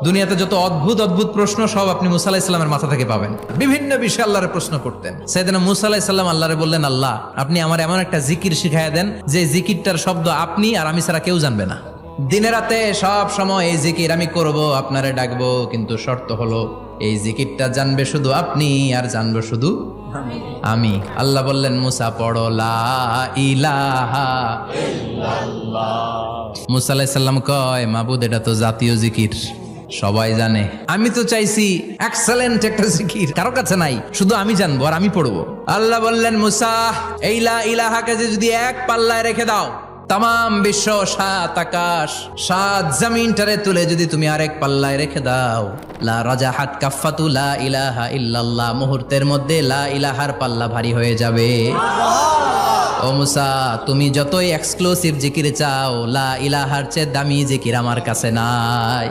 দুনিয়াতে যত অদ্ভুত অদ্ভুত প্রশ্ন সব আপনি মুসা আলাইহিস সালামের মাথা থেকে পাবেন। বিভিন্ন বিষয়ে আল্লাহরে প্রশ্ন করতেন। সাইয়েদনা মুসা আলাইহিস সালাম আল্লাহরে বললেন, আল্লাহ আপনি আমার এমন একটা জিকির শিখাইয়া দেন যে জিকিরটার শব্দ আপনি আর আমি ছাড়া কেউ জানবে না। দিনে রাতে সব সময় এই জিকির আমি করব, আপনারে ডাকবো, কিন্তু শর্ত হলো এই জিকিরটা জানবে শুধু আপনি আর জানবো শুধু আমি। আল্লাহ বললেন, মুসা পড়ো লা ইলাহা ইল্লাল্লাহ। মুসা আলাইহিস সালাম কয়, মাবুদ এটা তো জাতীয় জিকির, সবাই জানে। আমি তো চাইছি এক্সেলেন্ট একটা জিকির, কারো কাছে নাই, শুধু আমি জানবো আর আমি পড়বো। আল্লাহ বললেন, মুসা এই লা ইলাহাকে যদি এক পাল্লায় রেখে দাও, তাম বিশ্ব, 7 আকাশ 7 জমিনটারে তুলে যদি তুমি আরেক পাল্লায় রেখে দাও, লা রাজাহাত কাফাতু লা ইলাহা ইল্লাল্লাহ, মুহূর্তের মধ্যে লা ইলাহার পাল্লা ভারী হয়ে যাবে। ও মুসা, তুমি যতই এক্সক্লুসিভ জিকির চাও, লা ইলাহার চেয়ে দামি জিকির আমার কাছে নাই।